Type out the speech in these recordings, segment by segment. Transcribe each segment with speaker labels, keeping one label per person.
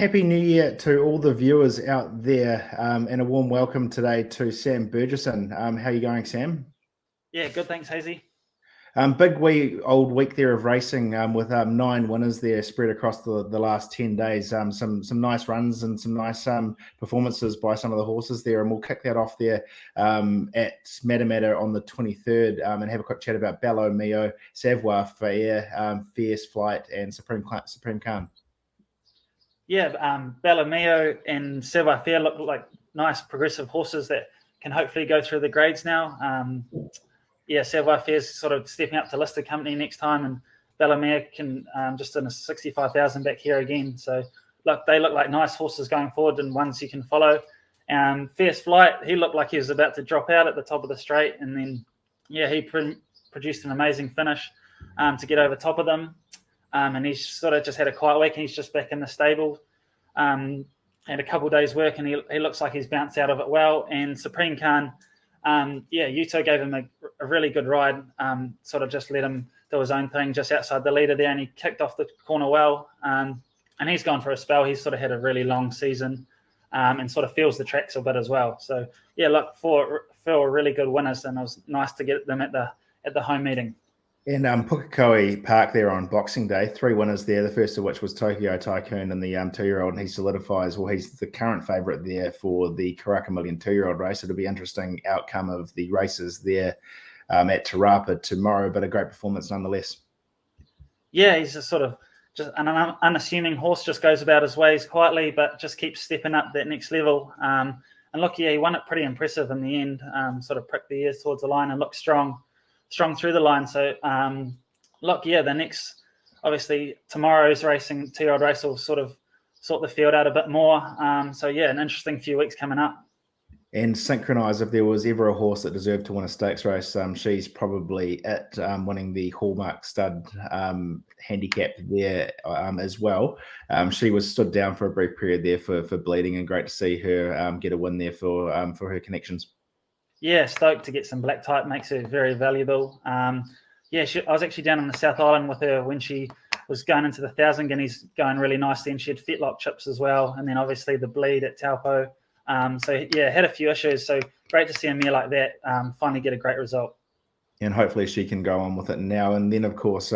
Speaker 1: Happy New Year to all the viewers out there, and a warm welcome today to Sam Burgesson. How are you going, Sam?
Speaker 2: Yeah, good. Thanks, Hazy.
Speaker 1: Big old week there of racing with 9 winners there spread across the last 10 days. Some nice runs and some nice performances by some of the horses there, and we'll kick that off there at Matamata on the 23rd and have a quick chat about Bello Mio, Savoir Faire, Fierce Flight, and Supreme Khan.
Speaker 2: Yeah, Bellarmio and Savoir Faire look like nice progressive horses that can hopefully go through the grades now. Savoir Faire's sort of stepping up to listed company next time, and Bellarmio can just in a 65,000 back here again. So they look like nice horses going forward and ones you can follow. Fierce Flight, he looked like he was about to drop out at the top of the straight, and then he produced an amazing finish to get over top of them. And he's sort of just had a quiet week, and he's just back in the stable. Had a couple of days' work, and he looks like he's bounced out of it well. And Supreme Khan, Yuto gave him a really good ride, sort of just let him do his own thing just outside the leader there, and he kicked off the corner well. And he's gone for a spell. He's sort of had a really long season and sort of feels the tracks a bit as well. So, look, four really good winners, and it was nice to get them at the home meeting.
Speaker 1: In Pukekohe Park there on Boxing Day, 3 winners there, the first of which was Tokyo Tycoon and the 2-year-old, and he solidifies, he's the current favourite there for the Karaka Million 2-year-old race. It'll be an interesting outcome of the races there at Te Rapa tomorrow, but a great performance nonetheless.
Speaker 2: Yeah, he's just an unassuming horse, just goes about his ways quietly, but just keeps stepping up that next level. And look, he won it pretty impressive in the end, sort of pricked the ears towards the line and looked strong through the line. So, the next, obviously, tomorrow's racing 2-year-old race will sort of sort the field out a bit more. An interesting few weeks coming up.
Speaker 1: And Synchronise, if there was ever a horse that deserved to win a stakes race, she's probably it, winning the Hallmark Stud handicap there as well. She was stood down for a brief period there for bleeding, and great to see her get a win there for her connections.
Speaker 2: Yeah, stoked to get some black type, makes her very valuable. I was actually down on the South Island with her when she was going into the 1,000 guineas, going really nicely, and she had fetlock chips as well. And then obviously the bleed at Taupo. Had a few issues. So great to see a mare like that finally get a great result.
Speaker 1: And hopefully she can go on with it now. And then, of course,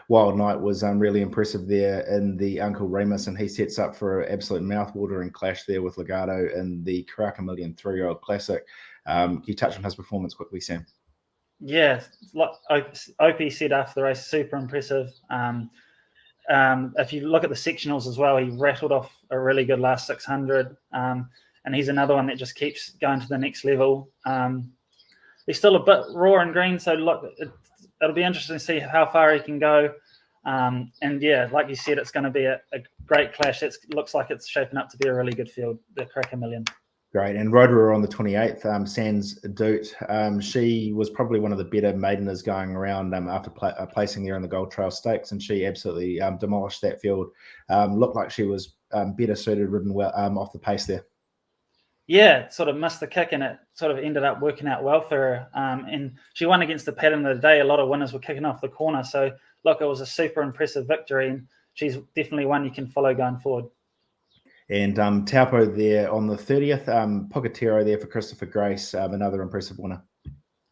Speaker 1: Wild Knight was really impressive there in the Uncle Remus, and he sets up for an absolute mouthwatering clash there with Legato in the Karaka Million 3-year-old Classic. Can you touch on his performance quickly, Sam?
Speaker 2: Yeah, like OP said after the race, super impressive. If you look at the sectionals as well, he rattled off a really good last 600. And he's another one that just keeps going to the next level. He's still a bit raw and green, so look, it'll be interesting to see how far he can go. Like you said, it's going to be a great clash. It looks like it's shaping up to be a really good field, the Karaka Million.
Speaker 1: Great. And Rotorua on the 28th, Sans Doot. She was probably one of the better maideners going around after placing there in the Gold Trail Stakes, and she absolutely demolished that field. Looked like she was better suited, ridden well off the pace there.
Speaker 2: Yeah, sort of missed the kick, and it sort of ended up working out well for her. And she won against the pattern of the day. A lot of winners were kicking off the corner. So, look, it was a super impressive victory, and she's definitely one you can follow going forward.
Speaker 1: And Taupo there on the 30th, Pocatero there for Christopher Grace, another impressive winner.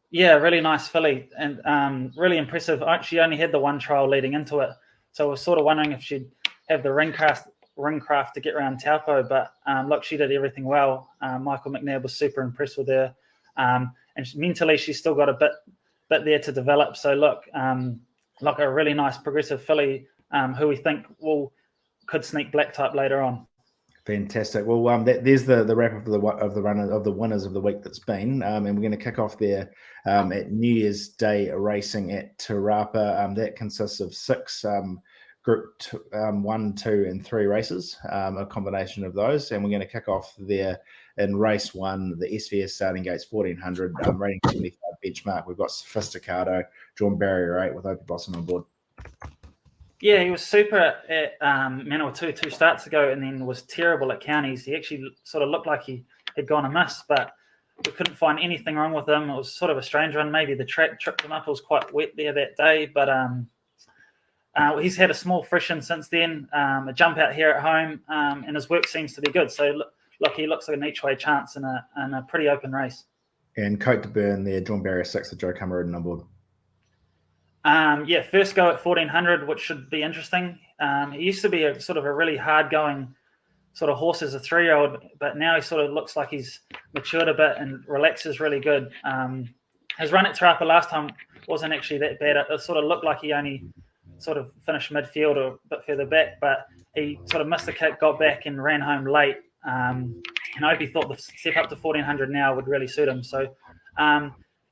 Speaker 2: Yeah, really nice filly, and really impressive. She only had the one trial leading into it, so we're sort of wondering if she'd have the ringcraft to get around Taupo, but look, she did everything well. Michael McNabb was super impressed with her, and mentally she's still got a bit there to develop. So look, a really nice progressive filly who we think could sneak black type later on.
Speaker 1: Fantastic. Well, there's the wrap up of the winners of the week that's been, and we're going to kick off there at New Year's Day racing at Te Rapa. That consists of 6 Group 1, 2, and 3 races, a combination of those, and we're going to kick off there in race 1, the SVS starting gates 1400, rating 75 benchmark. We've got Sophisticato, drawn barrier 8 with Opie Blossom on board.
Speaker 2: Yeah, he was super at Manawatu 2 starts ago, and then was terrible at counties. He actually sort of looked like he had gone amiss, but we couldn't find anything wrong with him. It was sort of a strange one. Maybe the track tripped him up. It was quite wet there that day, but He's had a small freshen since then, a jump out here at home, and his work seems to be good. So look, he looks like an each way chance in a pretty open race.
Speaker 1: And Coat to Burn there, drawn barrier 6, the Joe Cameron on board.
Speaker 2: First go at 1400, which should be interesting. He used to be a sort of a really hard going sort of horse as a 3-year-old, but now he sort of looks like he's matured a bit and relaxes really good. His run at Te Rapa last time wasn't actually that bad. It sort of looked like he only sort of finished midfield or a bit further back, but he sort of missed the kick, got back and ran home late. And Opie thought the step up to 1400 now would really suit him. So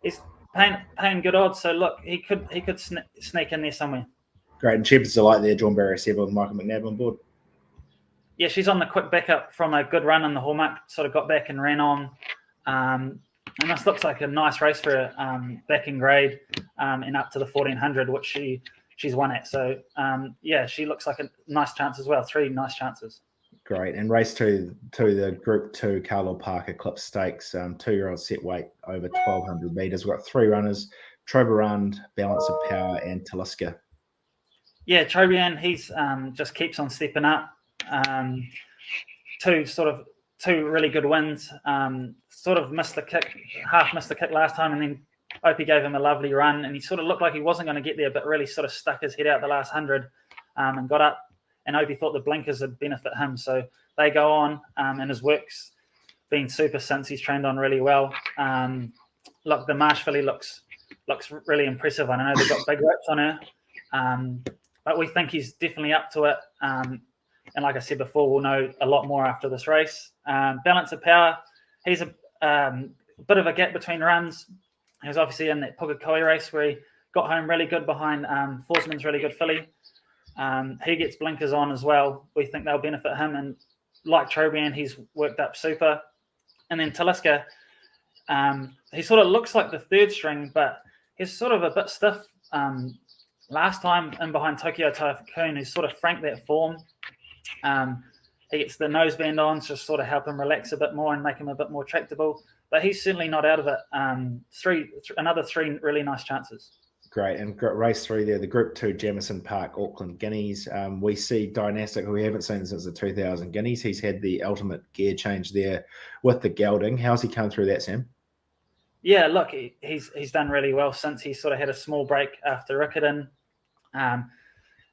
Speaker 2: he's paying good odds. So look, he could sneak in there somewhere.
Speaker 1: Great. And Shepherds Delight there, drawn barrier 7, Michael McNabb on board.
Speaker 2: Yeah, she's on the quick backup from a good run in the Hallmark, sort of got back and ran on. And this looks like a nice race for her, back in grade and up to the 1400, which she's won at. So, she looks like a nice chance as well. 3 nice chances.
Speaker 1: Great. And race 2 to the Group 2 Carlo Park Eclipse Stakes, 2-year-old set weight over 1,200 metres. We've got 3 runners, Troberand, Balance of Power and Taliska.
Speaker 2: Yeah, Troberand, he's just keeps on stepping up. 2 really good wins. Sort of missed the kick last time, and then Opie gave him a lovely run, and he sort of looked like he wasn't going to get there, but really sort of stuck his head out the last 100 and got up. And Opie thought the blinkers would benefit him, so they go on, and his work's been super since. He's trained on really well. Look, the Marsh filly looks really impressive. I know they've got big reps on her, but we think he's definitely up to it. And like I said before, we'll know a lot more after this race. Balance of Power, he's a bit of a gap between runs. He was obviously in that Pukekohe race where he got home really good behind Forsman's really good filly. He gets blinkers on as well. We think they'll benefit him. And like Troberand, he's worked up super. And then Taliska, he sort of looks like the 3rd string, but he's sort of a bit stiff. Last time in behind Tokyo Typhoon, who sort of franked that form. He gets the noseband on to sort of help him relax a bit more and make him a bit more tractable. But he's certainly not out of it. Another 3 really nice chances.
Speaker 1: Great. And race 3 there, the Group 2 Jamison Park Auckland Guineas. We see Dynastic, who we haven't seen since the 2000 Guineas. He's had the ultimate gear change there with the gelding. How's he come through that, Sam?
Speaker 2: Yeah, look, he's done really well since he sort of had a small break after Riccarton.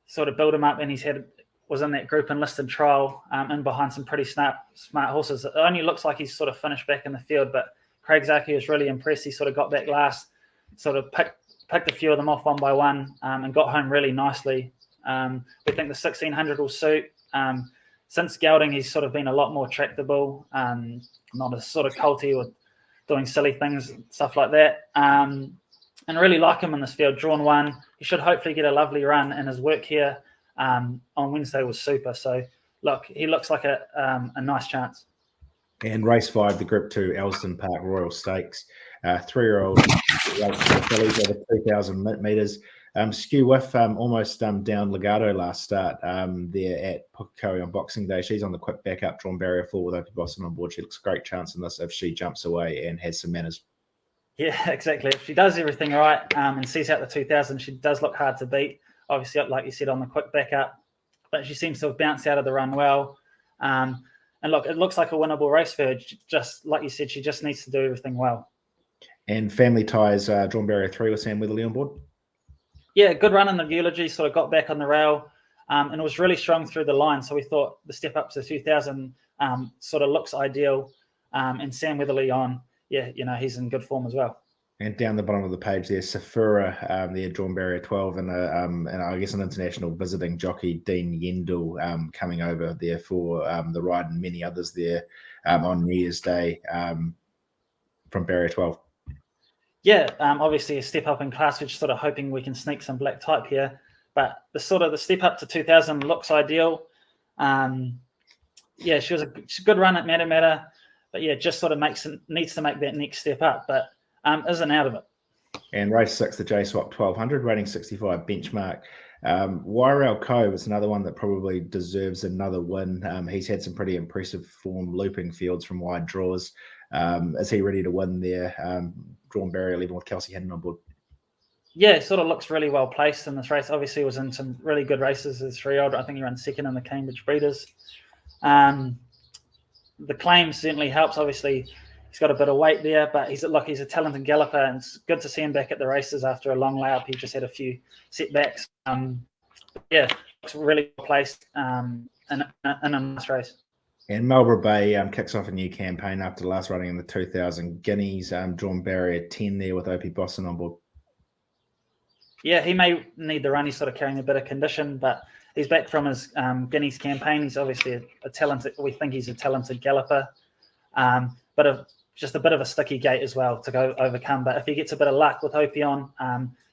Speaker 2: Sort of built him up, and was in that group enlisted trial in behind some pretty smart horses. It only looks like he's sort of finished back in the field, but Craig Zaki was really impressed. He sort of got back last, sort of picked a few of them off one by one and got home really nicely. We think the 1600 will suit. Since gelding, he's sort of been a lot more tractable, not as sort of colty or doing silly things, stuff like that. And really like him in this field. Drawn 1. He should hopefully get a lovely run, and his work here on Wednesday was super. So, look, he looks like a nice chance.
Speaker 1: And race 5, the Group 2 Elston Park Royal Stakes. 3-year-old fillies over 2,000 metres. Skew Whiff almost down Legato last start there at Pukekohe on Boxing Day. She's on the quick backup, drawn barrier 4 with Opie Boston on board. She looks a great chance in this if she jumps away and has some manners.
Speaker 2: Yeah, exactly. If she does everything right and sees out the 2,000, she does look hard to beat. Obviously, like you said, on the quick backup, but she seems to have bounced out of the run well. And look, it looks like a winnable race for her. Just like you said, she just needs to do everything well.
Speaker 1: And Family Ties, drawn barrier 3 with Sam Weatherly on board.
Speaker 2: Yeah, good run in the eulogy, sort of got back on the rail and it was really strong through the line. So we thought the step up to 2,000 sort of looks ideal. And Sam Weatherly he's in good form as well.
Speaker 1: And down the bottom of the page there, Safura, there, drawn barrier 12, and I guess an international visiting jockey, Dean Yendall, coming over there for the ride, and many others there on New Year's Day from barrier 12.
Speaker 2: Yeah, obviously a step up in class, which sort of hoping we can sneak some black type here. But the step up to 2,000 looks ideal. She was a good run at Matamata, but just sort of needs to make that next step up, but isn't out of it.
Speaker 1: And race 6, the J-Swap 1200, rating 65 benchmark. Wairau Cove is another one that probably deserves another win. He's had some pretty impressive form, looping fields from wide draws. Is he ready to win there? Drawn barrier 11 with Kelsey Hinton on board.
Speaker 2: Yeah, sort of looks really well placed in this race. Obviously, was in some really good races as 3-year-old. I think he ran second in the Cambridge Breeders. The claim certainly helps. Obviously, he's got a bit of weight there, but he's a talented galloper, and it's good to see him back at the races after a long layup. He just had a few setbacks. Yeah, looks really well placed in a nice race.
Speaker 1: And Marlborough Bay kicks off a new campaign after last running in the 2000 Guineas, drawn barrier 10 there with Opie Boston on board.
Speaker 2: Yeah, he may need the run. He's sort of carrying a bit of condition, but he's back from his Guineas campaign. He's obviously a talented. We think he's a talented galloper, but just a bit of a sticky gate as well to go overcome. But if he gets a bit of luck with Opie on,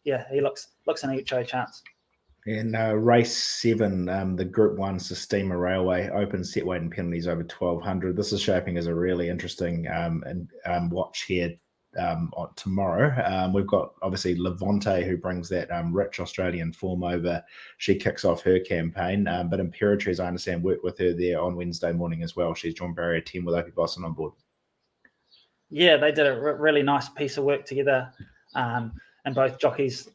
Speaker 2: yeah, he looks an each-way chance.
Speaker 1: And race 7, the Group 1 Sistema Railway, open set weight and penalties over 1200. This is shaping as a really interesting watch here tomorrow. We've got obviously Levante, who brings that rich Australian form over. She kicks off her campaign, but Imperatrice, I understand, worked with her there on Wednesday morning as well. She's drawn barrier 10 with Opie Boston on board.
Speaker 2: Yeah, they did a really nice piece of work together. And both jockeys,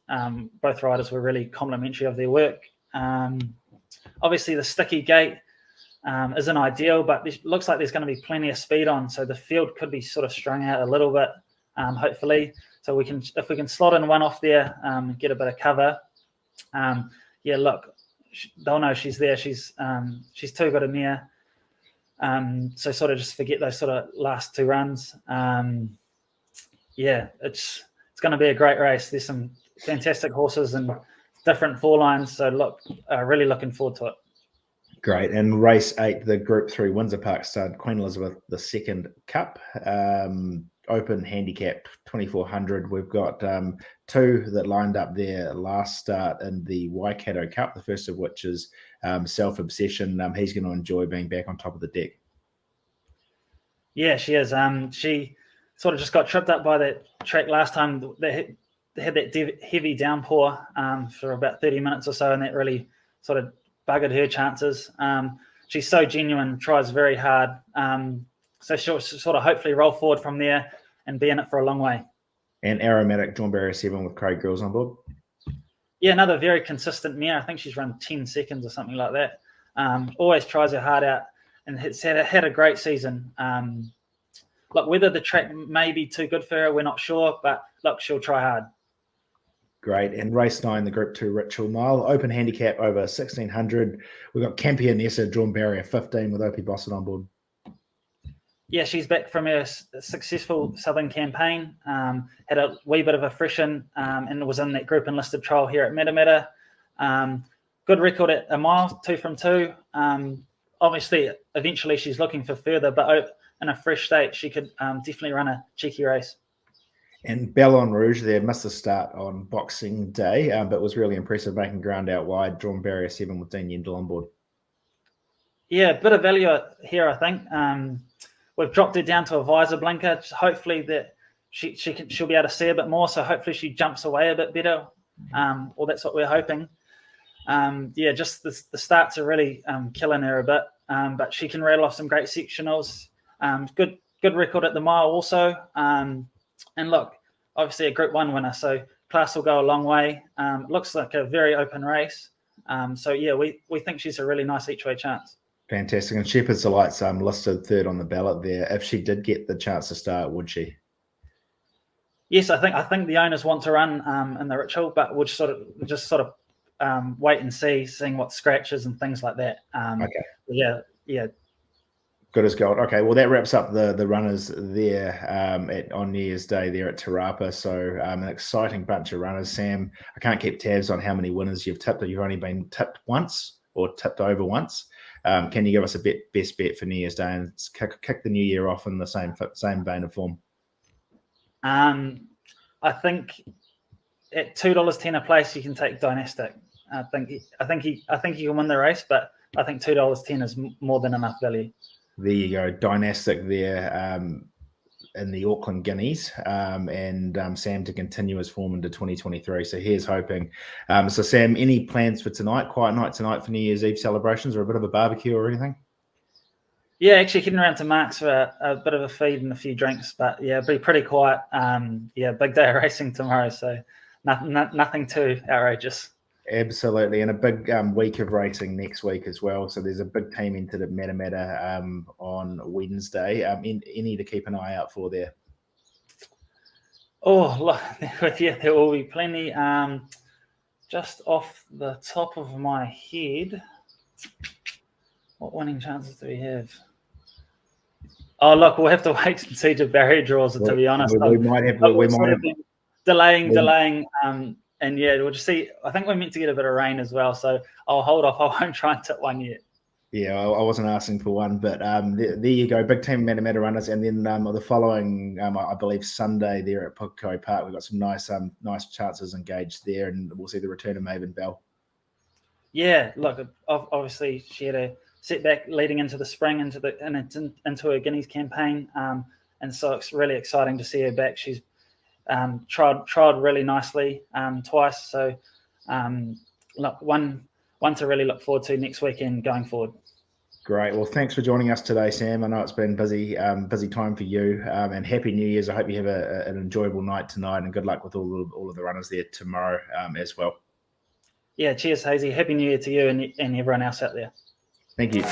Speaker 2: both riders were really complimentary of their work. Obviously, the sticky gate isn't ideal, but it looks like there's going to be plenty of speed on, so the field could be sort of strung out a little bit, hopefully. So if we can slot in one off there, get a bit of cover. Yeah, look, they'll know she's there. She's too good a mare. So sort of just forget those sort of last two runs. Yeah, it's going to be a great race. There's some fantastic horses and different four lines. So look, really looking forward to it.
Speaker 1: Great. And race 8, the Group 3 Windsor Park Stud, Queen Elizabeth II Cup, open handicap 2400. We've got 2 that lined up their last start in the Waikato Cup, the first of which is Self Obsession. He's going to enjoy being back on top of the deck.
Speaker 2: Yeah, she is. She sort of just got tripped up by that track last time. They had that heavy downpour for about 30 minutes or so, and that really sort of buggered her chances. She's so genuine, tries very hard. So she'll sort of hopefully roll forward from there and be in it for a long way.
Speaker 1: And Aromatic, drawn barrier 7 with Craig Grills on board.
Speaker 2: Yeah, another very consistent mare. I think she's run 10 seconds or something like that. Always tries her heart out and has had a great season. Look, whether the track may be too good for her, we're not sure, but look, she'll try hard.
Speaker 1: Great. And race 9, the Group 2 Ritual Mile, open handicap over 1600. We've got Campionessa, drawn barrier 15 with Opie Boston on board.
Speaker 2: Yeah, she's back from her successful Southern campaign. Had a wee bit of a freshen and was in that group enlisted trial here at Matamata. Good record at a mile, 2 from 2. Obviously, eventually she's looking for further, but in a fresh state, she could definitely run a cheeky race.
Speaker 1: And Ballon Rouge there missed the start on Boxing Day, but was really impressive, making ground out wide, drawn barrier 7 with Dean Yendall on board.
Speaker 2: Yeah, a bit of value here, I think. We've dropped her down to a visor blinker. Hopefully that she'll be able to see a bit more, so hopefully she jumps away a bit better, or that's what we're hoping. Yeah, just the starts are really killing her a bit, but she can rattle off some great sectionals. Good record at the mile also. And look, obviously a Group 1 winner, so class will go a long way. Looks like a very open race. So yeah, we think she's a really nice each way chance.
Speaker 1: Fantastic. And Shepherd's Delight's listed 3rd on the ballot there. If she did get the chance to start, would she?
Speaker 2: Yes, I think the owners want to run in the Ritual, but we'll just sort of wait and seeing what scratches and things like that. Okay. Yeah.
Speaker 1: Good as gold. Okay, well, that wraps up the runners there on New Year's Day there at Te Rapa. So an exciting bunch of runners. Sam, I can't keep tabs on how many winners you've tipped. You've only been tipped once or tipped over once. Can you give us a best bet for New Year's Day and kick the new year off in the same vein of form?
Speaker 2: I think at $2.10 a place, you can take Dynastic. I think he can win the race, but I think $2.10 is more than enough value.
Speaker 1: There you go, Dynastic there in the Auckland Guineas, and Sam to continue his form into 2023. So here's hoping. So Sam, any plans for tonight? Quiet night tonight for New Year's Eve celebrations, or a bit of a barbecue or anything?
Speaker 2: Yeah, actually heading around to Mark's for a bit of a feed and a few drinks, but yeah, be pretty quiet. Yeah, big day of racing tomorrow, so nothing too outrageous.
Speaker 1: Absolutely, and a big week of racing next week as well. So there's a big team entered at Matamata on Wednesday. Any to keep an eye out for there?
Speaker 2: Oh, look, yeah, there will be plenty. Just off the top of my head, what winning chances do we have? Oh, look, we'll have to wait and see to barrier draws. To be honest,
Speaker 1: we might have. We might have
Speaker 2: delaying. And yeah, we'll just see. I think we're meant to get a bit of rain as well, so I'll hold off. I won't try and tip one yet.
Speaker 1: Yeah, I wasn't asking for one, but there you go. Big team Matamata runners, and then the following, I believe Sunday there at Akau Park, we've got some nice chances engaged there, and we'll see the return of Maven Bell.
Speaker 2: Yeah, look, obviously she had a setback leading into the spring, into a Guineas campaign, and so it's really exciting to see her back. She's tried really nicely twice, so look, one to really look forward to next weekend going forward.
Speaker 1: Great. Well, thanks for joining us today, Sam. I know it's been busy time for you, and Happy New Year's. I hope you have an enjoyable night tonight, and good luck with all of the runners there tomorrow as well.
Speaker 2: Yeah, cheers, Hazy. Happy New Year to you and everyone else out there.
Speaker 1: Thank you.